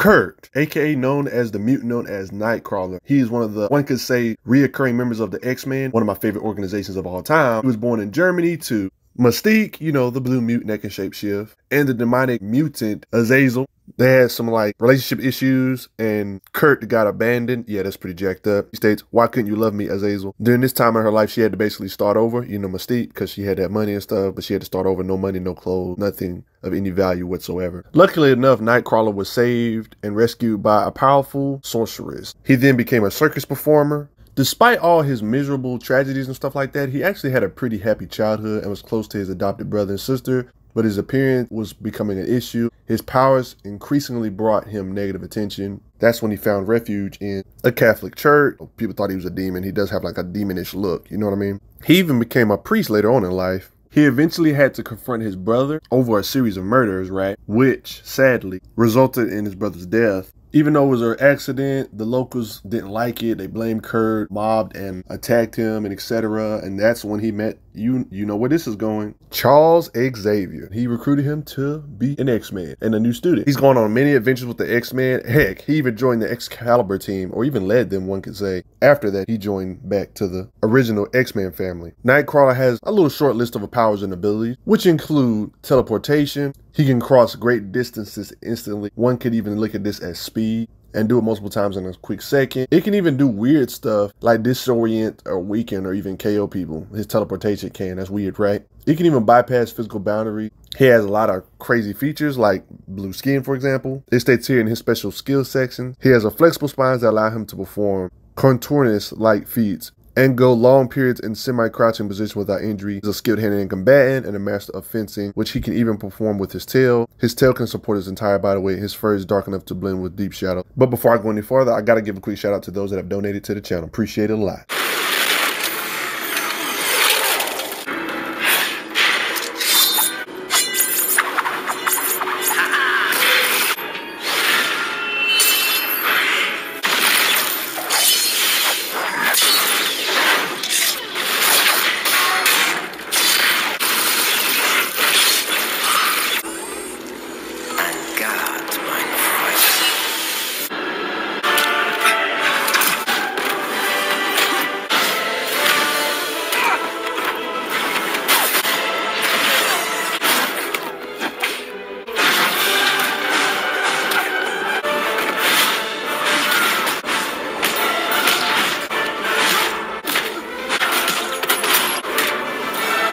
Kurt, aka known as the mutant known as Nightcrawler. He is one of the, one could say, reoccurring members of the X-Men, one of my favorite organizations of all time. He was born in Germany to Mystique, you know, the blue mutant that can shapeshift, and the demonic mutant Azazel. They had some like relationship issues, and Kurt got abandoned. Yeah, that's pretty jacked up. He states, "Why couldn't you love me, Azazel?" During this time in her life, she had to basically start over, you know, Mystique, because she had that money and stuff, but she had to start over, no money, no clothes, nothing of any value whatsoever. Luckily enough, Nightcrawler was saved and rescued by a powerful sorceress. He then became a circus performer. Despite all his miserable tragedies and stuff like that, he actually had a pretty happy childhood and was close to his adopted brother and sister, but his appearance was becoming an issue. His powers increasingly brought him negative attention. That's when he found refuge in a Catholic church. People thought he was a demon. He does have like a demonish look, you know what I mean? He even became a priest later on in life. He eventually had to confront his brother over a series of murders, right? Which, sadly, resulted in his brother's death. Even though it was an accident, the locals didn't like it. They blamed Kurt, mobbed and attacked him, and etc. And that's when he met, you know where this is going, Charles Xavier. He recruited him to be an X-Man and a new student. He's gone on many adventures with the X-Men. Heck, he even joined the Excalibur team, or even led them, one could say. After that, he joined back to the original X-Men family. Nightcrawler has a little short list of powers and abilities, which include teleportation. He can cross great distances instantly. One could even look at this as speed and do it multiple times in a quick second. It can even do weird stuff like disorient or weaken or even KO people. His teleportation can. That's weird, right? It can even bypass physical boundaries. He has a lot of crazy features like blue skin, for example. It states here in his special skills section. He has a flexible spines that allow him to perform contortionist-like feats and go long periods in semi-crouching position without injury. He's a skilled hand-to-hand combatant and a master of fencing, which he can even perform with his tail. His tail can support his entire body weight. His fur is dark enough to blend with deep shadow. But before I go any further, I gotta give a quick shout out to those that have donated to the channel. Appreciate it a lot.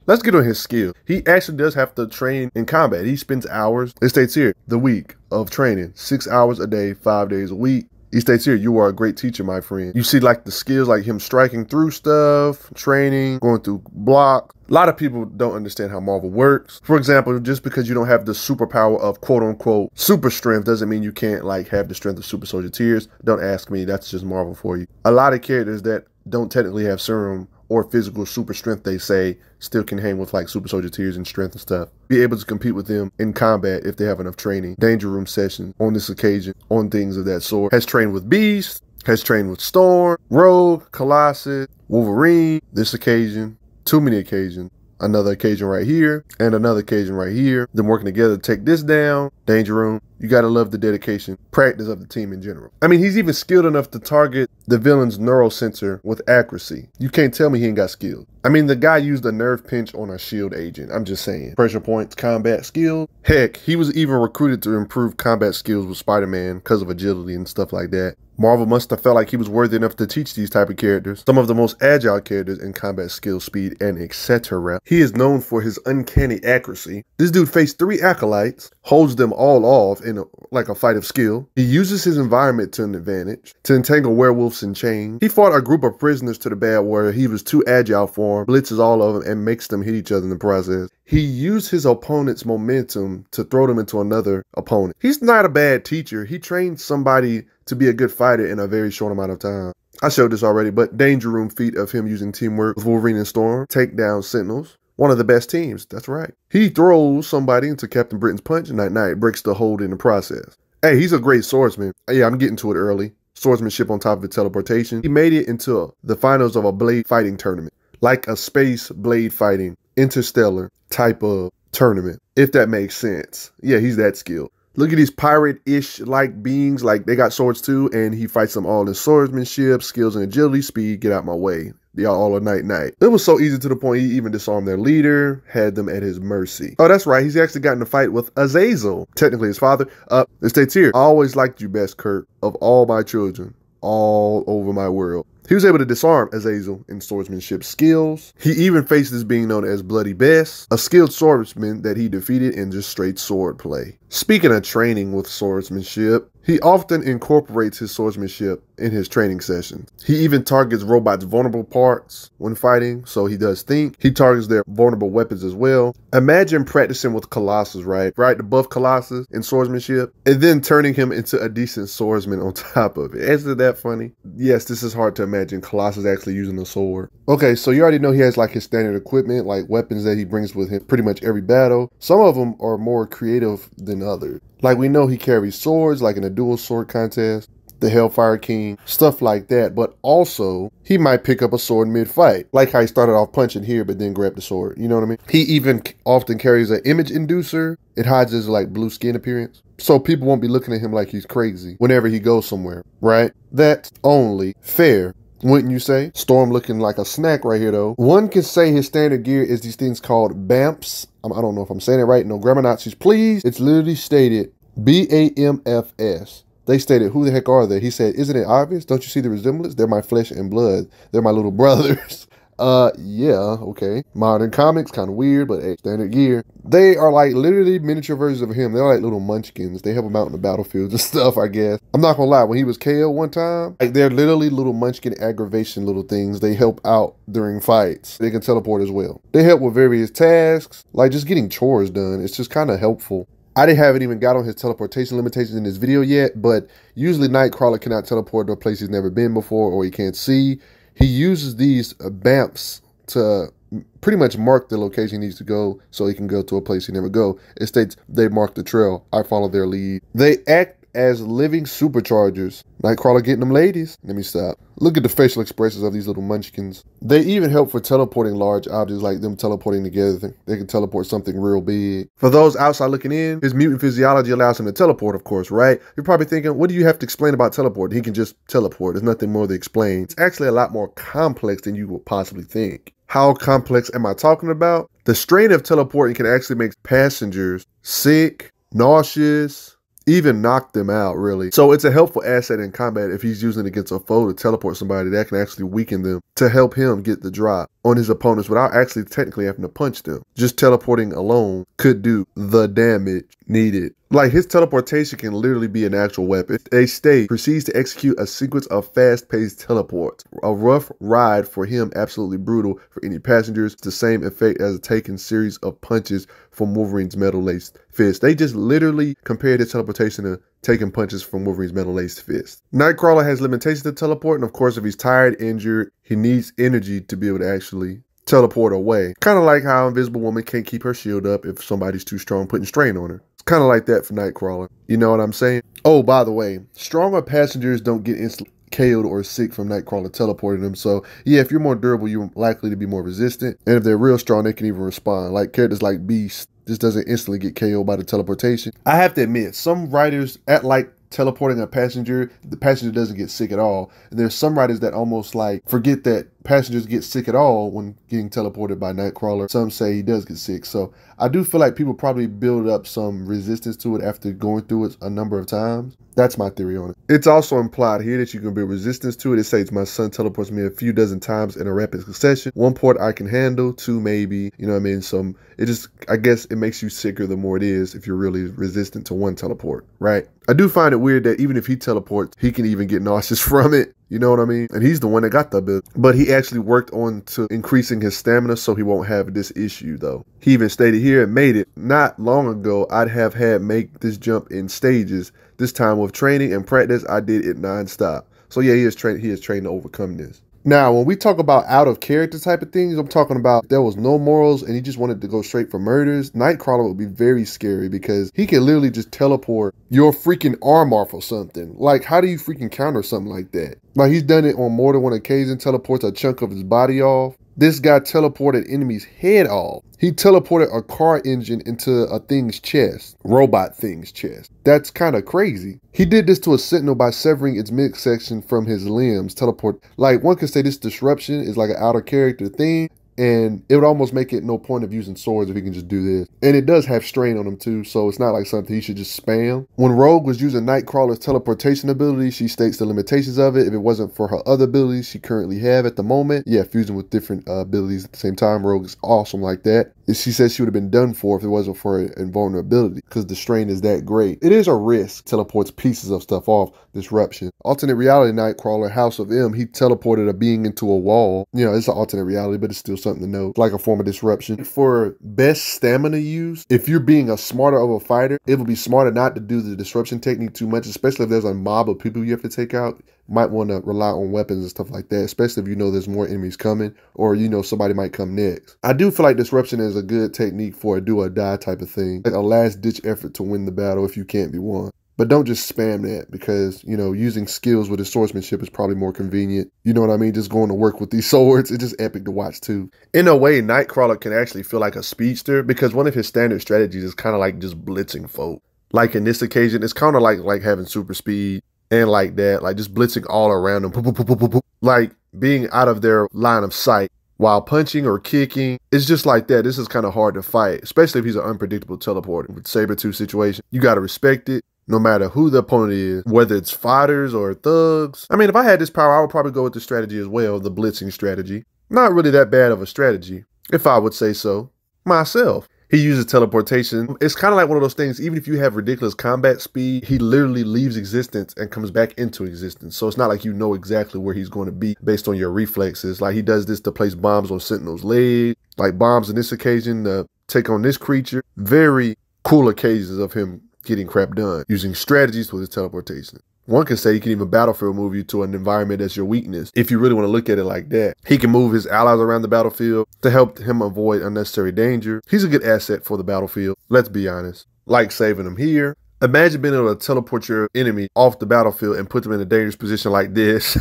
Let's get on his skill. He actually does have to train in combat. He spends hours, it states here, the week of training, 6 hours a day, 5 days a week. He states here, you are a great teacher, my friend. You see like the skills, like him striking through stuff, training, going through block. A lot of people don't understand how Marvel works. For example, just because you don't have the superpower of quote unquote super strength doesn't mean you can't like have the strength of Super Soldier Tears. Don't ask me, that's just Marvel for you. A lot of characters that don't technically have serum or physical super strength, they say, still can hang with like Super Soldier Tears and strength and stuff. Be able to compete with them in combat if they have enough training. Danger Room sessions on this occasion, on things of that sort. Has trained with Beast, has trained with Storm, Rogue, Colossus, Wolverine, this occasion, too many occasions. Another occasion right here, and another occasion right here. Them working together to take this down. Danger Room. You gotta love the dedication, practice of the team in general. I mean, he's even skilled enough to target the villain's neural sensor with accuracy. You can't tell me he ain't got skills. I mean, the guy used a nerve pinch on a SHIELD agent. I'm just saying. Pressure points, combat skills. Heck, he was even recruited to improve combat skills with Spider-Man because of agility and stuff like that. Marvel must have felt like he was worthy enough to teach these type of characters, some of the most agile characters in combat skill, speed, and etc. He is known for his uncanny accuracy. This dude faced 3 acolytes, holds them all off in like a fight of skill. He uses his environment to an advantage, to entangle werewolves in chains. He fought a group of prisoners to the bad where he was too agile for them, blitzes all of them, and makes them hit each other in the process. He used his opponent's momentum to throw them into another opponent. He's not a bad teacher. He trained somebody to be a good fighter in a very short amount of time. I showed this already, but Danger Room feat of him using teamwork with Wolverine and Storm, take down Sentinels. One of the best teams, that's right. He throws somebody into Captain Britain's punch and Night breaks the hold in the process. Hey, he's a great swordsman. Yeah, I'm getting to it early. Swordsmanship on top of the teleportation. He made it into the finals of a blade fighting tournament, like a space blade fighting interstellar type of tournament, if that makes sense. Yeah, he's that skilled. Look at these pirate-ish like beings, like they got swords too, and he fights them all in swordsmanship, skills and agility, speed, get out my way. They are all a night. It was so easy to the point he even disarmed their leader, had them at his mercy. Oh, that's right. He's actually got in a fight with Azazel, technically his father. It states here, I always liked you best, Kurt, of all my children, all over my world. He was able to disarm Azazel in swordsmanship skills. He even faced this being known as Bloody Bess, a skilled swordsman that he defeated in just straight sword play. Speaking of training with swordsmanship, he often incorporates his swordsmanship in his training sessions. He even targets robots' vulnerable parts when fighting, so he does think. He targets their vulnerable weapons as well. Imagine practicing with Colossus, right? The buff Colossus in swordsmanship, and then turning him into a decent swordsman on top of it. Isn't that funny? Yes, this is hard to imagine Colossus actually using a sword. Okay, so you already know he has like his standard equipment, like weapons that he brings with him pretty much every battle. Some of them are more creative than others. Like we know he carries swords, like in a dual sword contest, the Hellfire King, stuff like that. But also, he might pick up a sword mid-fight, like how he started off punching here, but then grabbed the sword. You know what I mean? He even often carries an image inducer. It hides his like blue skin appearance, so people won't be looking at him like he's crazy whenever he goes somewhere, right? That's only fair, wouldn't you say? Storm looking like a snack right here, though. One can say his standard gear is these things called BAMFs. I don't know if I'm saying it right. No grammar Nazis, please. It's literally stated BAMFS. They stated, who the heck are they? He said, isn't it obvious? Don't you see the resemblance? They're my flesh and blood. They're my little brothers. Yeah, okay. Modern comics, kind of weird, but hey, standard gear. They are like literally miniature versions of him. They're like little munchkins. They help him out in the battlefields and stuff, I guess. I'm not gonna lie, when he was KO one time, like they're literally little munchkin aggravation little things. They help out during fights. They can teleport as well. They help with various tasks, like just getting chores done. It's just kind of helpful. I haven't even got on his teleportation limitations in this video yet, but usually Nightcrawler cannot teleport to a place he's never been before or he can't see. He uses these BAMFs to pretty much mark the location he needs to go so he can go to a place he never go. It states they mark the trail. I follow their lead. They act as living superchargers. Nightcrawler getting them ladies. Let me stop. Look at the facial expressions of these little munchkins. They even help for teleporting large objects, like them teleporting together. They can teleport something real big. For those outside looking in, his mutant physiology allows him to teleport, of course, right? You're probably thinking, what do you have to explain about teleport? He can just teleport. There's nothing more to explain. It's actually a lot more complex than you would possibly think. How complex am I talking about? The strain of teleporting can actually make passengers sick, nauseous, even knock them out, really. So it's a helpful asset in combat if he's using it against a foe to teleport somebody that can actually weaken them to help him get the drop on his opponents without actually technically having to punch them. Just teleporting alone could do the damage needed. Like his teleportation can literally be an actual weapon. A state proceeds to execute a sequence of fast-paced teleports. A rough ride for him, absolutely brutal for any passengers. It's the same effect as a taken series of punches from Wolverine's metal-laced fist. They just literally compared his teleportation to taking punches from Wolverine's metal-laced fist. Nightcrawler has limitations to teleport, and of course, if he's tired, injured, he needs energy to be able to actually teleport away. Kind of like how Invisible Woman can't keep her shield up if somebody's too strong, putting strain on her. It's kind of like that for Nightcrawler. You know what I'm saying? Oh, by the way, stronger passengers don't get instantly KO'd or sick from Nightcrawler teleporting them. So yeah, if you're more durable, you're likely to be more resistant. And if they're real strong, they can even respond. Like characters like Beast just doesn't instantly get KO'd by the teleportation. I have to admit, some writers act like teleporting a passenger, the passenger doesn't get sick at all. And there's some writers that almost like forget that passengers get sick at all when getting teleported by Nightcrawler. Some say he does get sick. So I do feel like people probably build up some resistance to it after going through it a number of times. That's my theory on it. It's also implied here that you can build resistance to it. It says my son teleports me a few dozen times in a rapid succession. One port I can handle, two maybe, you know what I mean? So it just, I guess it makes you sicker the more it is if you're really resistant to one teleport, right? I do find it weird that even if he teleports, he can even get nauseous from it. You know what I mean? And he's the one that got the ability. But he actually worked on to increasing his stamina so he won't have this issue though. He even stated here and made it. Not long ago, I'd have had make this jump in stages. This time with training and practice, I did it non-stop. So yeah, he is trained to overcome this. Now, when we talk about out of character type of things, I'm talking about if there was no morals and he just wanted to go straight for murders, Nightcrawler would be very scary because he can literally just teleport your freaking arm off or something. Like, how do you freaking counter something like that? Like, he's done it on more than one occasion, teleports a chunk of his body off. This guy teleported enemies' head off. He teleported a car engine into a thing's chest, robot thing's chest. That's kind of crazy. He did this to a sentinel by severing its midsection from his limbs. Teleport, like one could say this disruption is like an outer character thing, and it would almost make it no point of using swords if he can just do this. And it does have strain on him too, so it's not like something he should just spam. When Rogue was using Nightcrawler's teleportation ability, she states the limitations of it. If it wasn't for her other abilities she currently have at the moment, yeah, fusing with different abilities at the same time, Rogue is awesome like that. And she says she would have been done for if it wasn't for her invulnerability, because the strain is that great. It is a risk, teleports pieces of stuff off, disruption. Alternate reality Nightcrawler, House of M, he teleported a being into a wall. You know, it's an alternate reality, but it's still something to know, like a form of disruption. For best stamina use, if you're being a smarter of a fighter, it would be smarter not to do the disruption technique too much, especially if there's a mob of people you have to take out. Might want to rely on weapons and stuff like that, especially if you know there's more enemies coming, or you know somebody might come next. I do feel like disruption is a good technique for a do or die type of thing, like a last ditch effort to win the battle if you can't be won. But don't just spam that, because, you know, using skills with his swordsmanship is probably more convenient. You know what I mean? Just going to work with these swords, it's just epic to watch too. In a way, Nightcrawler can actually feel like a speedster, because one of his standard strategies is kind of like just blitzing folk. Like in this occasion, it's kind of like having super speed and like that, like just blitzing all around them, like being out of their line of sight while punching or kicking. It's just like that. This is kind of hard to fight, especially if he's an unpredictable teleporter. With Saber-tooth situation, you got to respect it. No matter who the opponent is, whether it's fighters or thugs. I mean, if I had this power, I would probably go with the strategy as well, the blitzing strategy. Not really that bad of a strategy, if I would say so myself. He uses teleportation. It's kind of like one of those things, even if you have ridiculous combat speed, he literally leaves existence and comes back into existence. So it's not like you know exactly where he's going to be based on your reflexes. Like he does this to place bombs on Sentinel's leg, like bombs in this occasion to take on this creature. Very cool occasions of him getting crap done, using strategies with his teleportation. One can say he can even battlefield move you to an environment that's your weakness. If you really want to look at it like that, he can move his allies around the battlefield to help him avoid unnecessary danger. He's a good asset for the battlefield, let's be honest. Like saving him here. Imagine being able to teleport your enemy off the battlefield and put them in a dangerous position like this.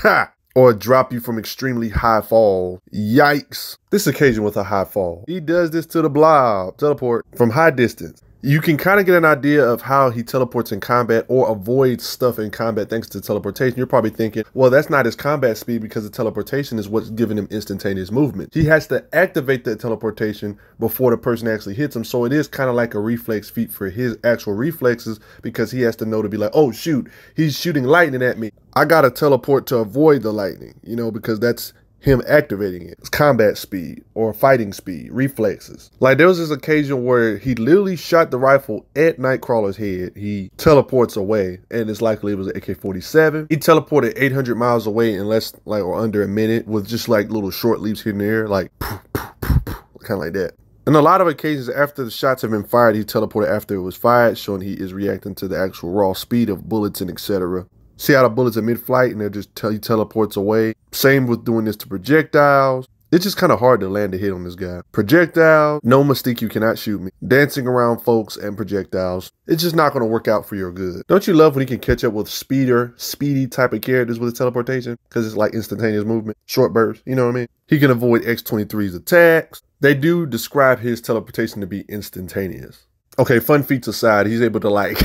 Or drop you from extremely high fall. Yikes. This occasion with a high fall. He does this to the blob. Teleport from high distance. You can kind of get an idea of how he teleports in combat or avoids stuff in combat thanks to teleportation. You're probably thinking, well, that's not his combat speed because the teleportation is what's giving him instantaneous movement. He has to activate that teleportation before the person actually hits him. So it is kind of like a reflex feat for his actual reflexes, because he has to know to be like, oh, shoot, he's shooting lightning at me. I got to teleport to avoid the lightning, you know, because that's him activating it. It's combat speed or fighting speed, reflexes. Like there was this occasion where he literally shot the rifle at Nightcrawler's head. He teleports away, and it's likely it was an AK-47. He teleported 800 miles away in less like or under a minute with just like little short leaps here and there, like kind of like that. In a lot of occasions after the shots have been fired, he teleported after it was fired, showing he is reacting to the actual raw speed of bullets and etc. See how the bullets are mid-flight and they're just he teleports away. Same with doing this to projectiles. It's just kind of hard to land a hit on this guy. Projectile, no Mystique, you cannot shoot me. Dancing around folks and projectiles. It's just not going to work out for your good. Don't you love when he can catch up with speedy type of characters with his teleportation? Because it's like instantaneous movement, short bursts, you know what I mean? He can avoid X-23's attacks. They do describe his teleportation to be instantaneous. Okay, fun feats aside, he's able to like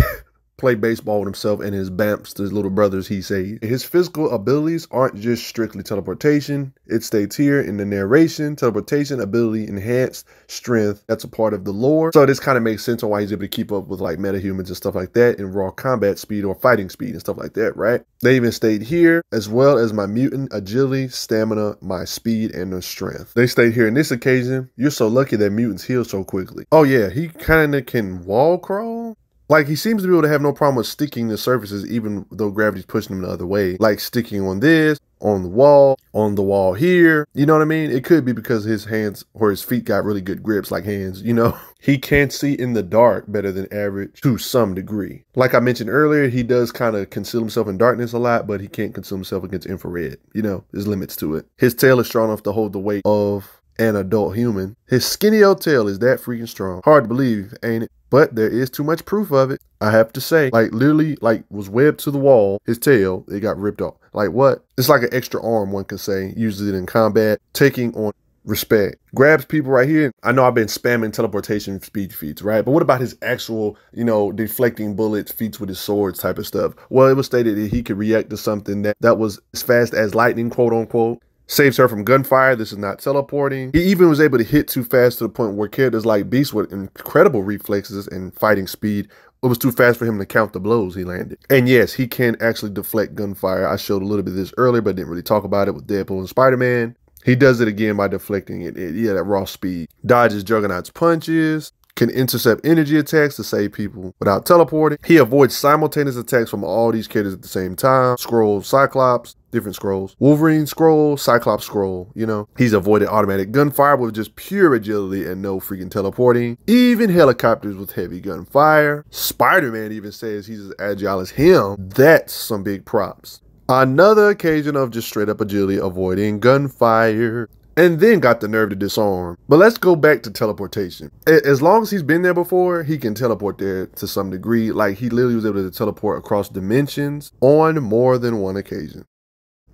play baseball with himself and his bamps, his little brothers, he says. His physical abilities aren't just strictly teleportation. It states here in the narration, teleportation ability enhanced strength. That's a part of the lore. So this kind of makes sense on why he's able to keep up with like metahumans and stuff like that in raw combat speed or fighting speed and stuff like that, right? They even state here, as well as my mutant agility, stamina, my speed, and the strength. They state here in this occasion, you're so lucky that mutants heal so quickly. Oh yeah, he kind of can wall crawl. Like, he seems to be able to have no problem with sticking to surfaces even though gravity's pushing him the other way. Like sticking on this, on the wall here. You know what I mean? It could be because his hands or his feet got really good grips, like hands, you know? He can see in the dark better than average to some degree. Like I mentioned earlier, he does kind of conceal himself in darkness a lot, but he can't conceal himself against infrared. You know, there's limits to it. His tail is strong enough to hold the weight of an adult human. His skinny old tail is that freaking strong. Hard to believe, ain't it? But there is too much proof of it, I have to say. Like, literally, like, was webbed to the wall, his tail, it got ripped off. Like, what? It's like an extra arm, one could say. Uses it in combat, taking on Respect. Grabs people right here. I know I've been spamming teleportation speed feats, right? But what about his actual, deflecting bullets, feats with his swords type of stuff? Well, it was stated that he could react to something that was as fast as lightning, quote unquote. Saves her from gunfire. This is not teleporting. He even was able to hit too fast to the point where characters like Beast with incredible reflexes and fighting speed, it was too fast for him to count the blows he landed. And yes, he can actually deflect gunfire. I showed a little bit of this earlier, but didn't really talk about it with Deadpool and Spider-Man. He does it again by deflecting it. Yeah, that raw speed. Dodges Juggernaut's punches. Can intercept energy attacks to save people without teleporting. He avoids simultaneous attacks from all these characters at the same time. Scrolls, Cyclops, different scrolls. Wolverine scroll, Cyclops scroll, He's avoided automatic gunfire with just pure agility and no freaking teleporting. Even helicopters with heavy gunfire. Spider-Man even says he's as agile as him. That's some big props. Another occasion of just straight up agility avoiding gunfire. And then got the nerve to disarm. But let's go back to teleportation. As long as he's been there before, he can teleport there to some degree. Like, he literally was able to teleport across dimensions on more than one occasion.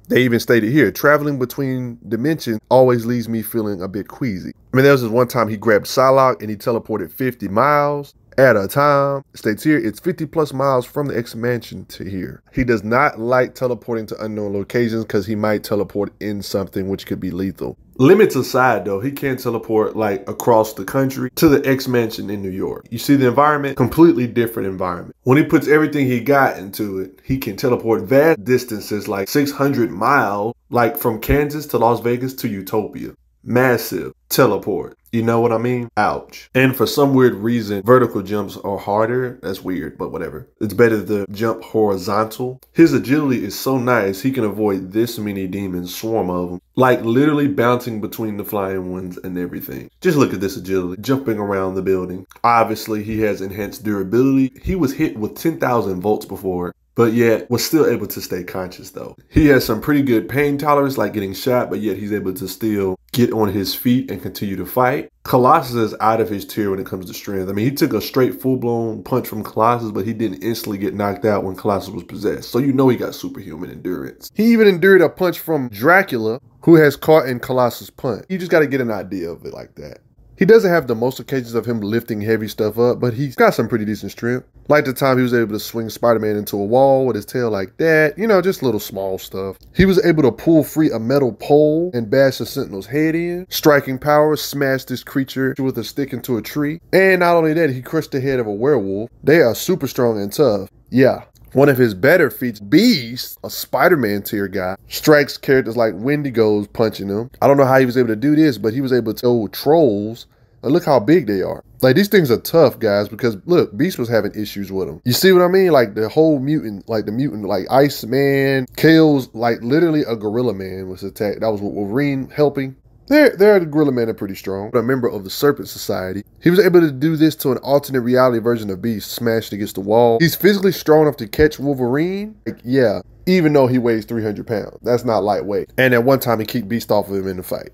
They even stated here, traveling between dimensions always leaves me feeling a bit queasy. I mean, there was this one time he grabbed Psylocke and he teleported 50 miles at a time. It states here, it's 50 plus miles from the X-Mansion to here. He does not like teleporting to unknown locations because he might teleport in something which could be lethal. Limits aside though, he can teleport like across the country to the X-Mansion in New York. You see the environment? Completely different environment. When he puts everything he got into it, he can teleport vast distances like 600 miles, like from Kansas to Las Vegas to Utopia. Massive teleport. You know what I mean? Ouch. And for some weird reason, vertical jumps are harder. That's weird, but whatever. It's better to jump horizontal. His agility is so nice, he can avoid this many demons, swarm of them. Like literally bouncing between the flying ones and everything. Just look at this agility, jumping around the building. Obviously, he has enhanced durability. He was hit with 10,000 volts before, but yet was still able to stay conscious though. He has some pretty good pain tolerance, like getting shot, but yet he's able to still get on his feet and continue to fight. Colossus is out of his tier when it comes to strength. I mean, he took a straight full-blown punch from Colossus, but he didn't instantly get knocked out when Colossus was possessed. So you know he got superhuman endurance. He even endured a punch from Dracula, who has caught in Colossus' punch. You just got to get an idea of it like that. He doesn't have the most occasions of him lifting heavy stuff up, but he's got some pretty decent strength. Like the time he was able to swing Spider-Man into a wall with his tail like that, just little small stuff. He was able to pull free a metal pole and bash the Sentinel's head in. Striking power smashed this creature with a stick into a tree. And not only that, he crushed the head of a werewolf. They are super strong and tough. Yeah. One of his better feats, Beast, a Spider-Man tier guy, strikes characters like Wendigos punching him. I don't know how he was able to do this, but he was able to tell trolls, and look how big they are. Like, these things are tough, guys, because look, Beast was having issues with them. You see what I mean? Like the whole mutant, like Iceman, Kale's like literally a Gorilla Man was attacked. That was what Wolverine helping. The Gorilla Man are pretty strong. A member of the Serpent Society. He was able to do this to an alternate reality version of Beast, smashed against the wall. He's physically strong enough to catch Wolverine. Like, yeah, even though he weighs 300 pounds. That's not lightweight. And at one time, he kicked Beast off of him in the fight,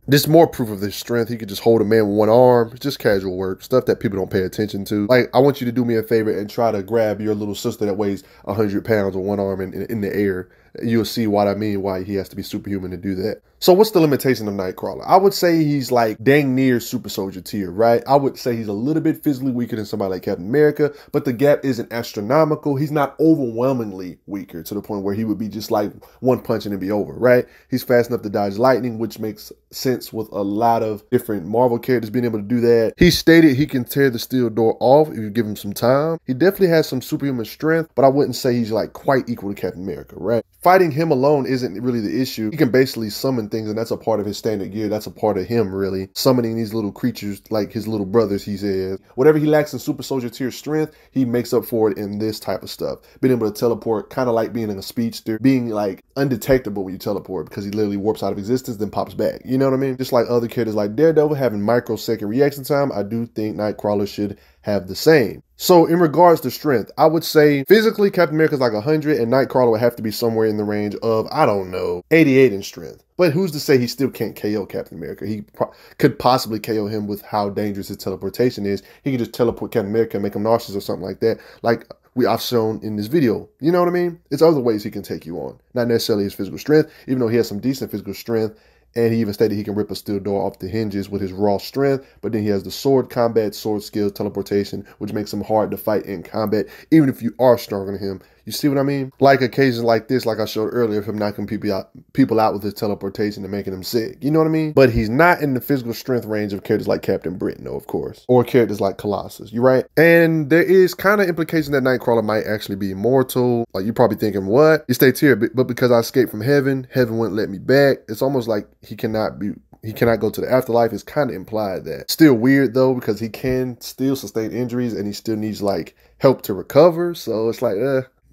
This more proof of his strength. He could just hold a man with one arm. It's just casual work, stuff that people don't pay attention to. Like, I want you to do me a favor and try to grab your little sister that weighs 100 pounds with one arm in the air. You'll see what I mean, why he has to be superhuman to do that. So what's the limitation of Nightcrawler? I would say he's like dang near super soldier tier, right? I would say he's a little bit physically weaker than somebody like Captain America, but the gap isn't astronomical. He's not overwhelmingly weaker to the point where he would be just like one punch and it'd be over, right? He's fast enough to dodge lightning, which makes sense with a lot of different Marvel characters being able to do that. He stated he can tear the steel door off if you give him some time. He definitely has some superhuman strength, but I wouldn't say he's like quite equal to Captain America, right? Fighting him alone isn't really the issue. He can basically summon things, and that's a part of his standard gear. That's a part of him, really. Summoning these little creatures like his little brothers, he says. Whatever he lacks in super soldier tier strength, he makes up for it in this type of stuff. Being able to teleport, kind of like being in a speedster, being like undetectable when you teleport because he literally warps out of existence, then pops back. You know what I mean? Just like other characters like Daredevil having microsecond reaction time, I do think Nightcrawler should have the same. So in regards to strength, I would say physically Captain America's like 100 and Nightcrawler would have to be somewhere in the range of, I don't know, 88 in strength. But who's to say he still can't KO Captain America? He could possibly KO him with how dangerous his teleportation is. He could just teleport Captain America and make him nauseous or something like that. Like I've shown in this video. You know what I mean? It's other ways he can take you on. Not necessarily his physical strength, even though he has some decent physical strength. And he even stated he can rip a steel door off the hinges with his raw strength, but then he has the sword combat, sword skills, teleportation, which makes him hard to fight in combat, even if you are stronger than him. You see what I mean? Like occasions like this, like I showed earlier, of him knocking people out with his teleportation and making them sick. You know what I mean? But he's not in the physical strength range of characters like Captain Britain, though, of course. Or characters like Colossus. You right? And there is kind of implication that Nightcrawler might actually be immortal. Like, you're probably thinking, what? He states here, but because I escaped from heaven, heaven wouldn't let me back. It's almost like he cannot go to the afterlife. It's kind of implied that. Still weird though, because he can still sustain injuries and he still needs like help to recover. So it's like,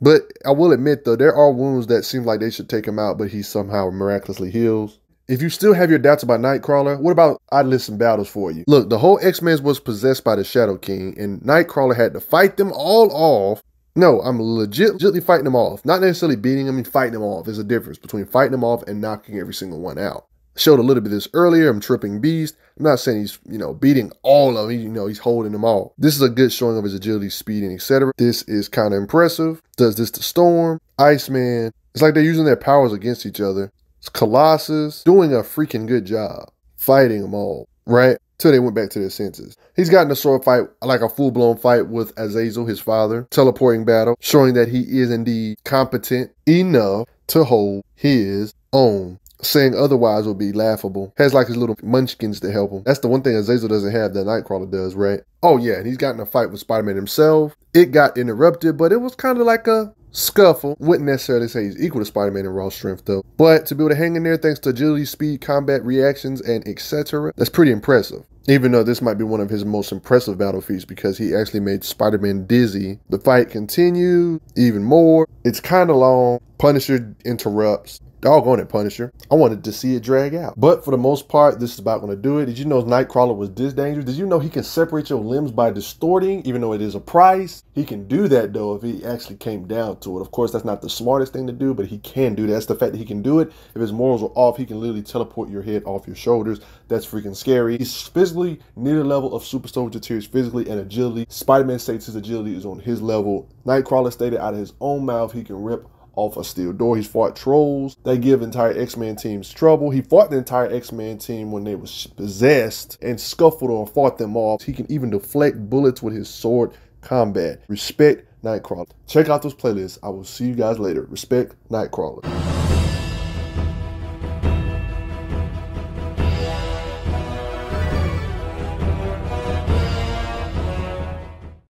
But I will admit though, there are wounds that seem like they should take him out, but he somehow miraculously heals. If you still have your doubts about Nightcrawler, what about I list some battles for you? Look, the whole X-Men was possessed by the Shadow King, and Nightcrawler had to fight them all off. No, I'm legitimately fighting them off. Not necessarily beating them and fighting them off. There's a difference between fighting them off and knocking every single one out. Showed a little bit of this earlier. I'm tripping beast. I'm not saying he's, beating all of them. He's holding them all. This is a good showing of his agility, speed, and etc. This is kind of impressive. Does this to Storm, Iceman. It's like they're using their powers against each other. It's Colossus doing a freaking good job fighting them all, right? Till they went back to their senses. He's gotten a sword fight, like a full-blown fight with Azazel, his father. Teleporting battle, showing that he is indeed competent enough to hold his own. Saying otherwise would be laughable. Has like his little munchkins to help him. That's the one thing Azazel doesn't have that Nightcrawler does, right? Oh yeah, and he's gotten a fight with Spider-Man himself. It got interrupted, but it was kind of like a scuffle. Wouldn't necessarily say he's equal to Spider-Man in raw strength though. But to be able to hang in there thanks to agility, speed, combat, reactions, and etc., that's pretty impressive. Even though this might be one of his most impressive battle feats because he actually made Spider-Man dizzy. The fight continued even more. It's kind of long. Punisher interrupts. Doggone it, Punisher. I wanted to see it drag out. But for the most part, this is about going to do it. Did you know Nightcrawler was this dangerous? Did you know he can separate your limbs by distorting, even though it is a price? He can do that, though, if he actually came down to it. Of course, that's not the smartest thing to do, but he can do that. That's the fact that he can do it. If his morals are off, he can literally teleport your head off your shoulders. That's freaking scary. He's physically near the level of Super Soldier Tears physically and agility. Spider-Man states his agility is on his level. Nightcrawler stated out of his own mouth he can rip off a steel door. He's fought trolls. They give entire X-Men teams trouble. He fought the entire X-Men team when they was possessed and scuffled or fought them off. He can even deflect bullets with his sword combat. Respect Nightcrawler. Check out those playlists. I will see you guys later. Respect Nightcrawler.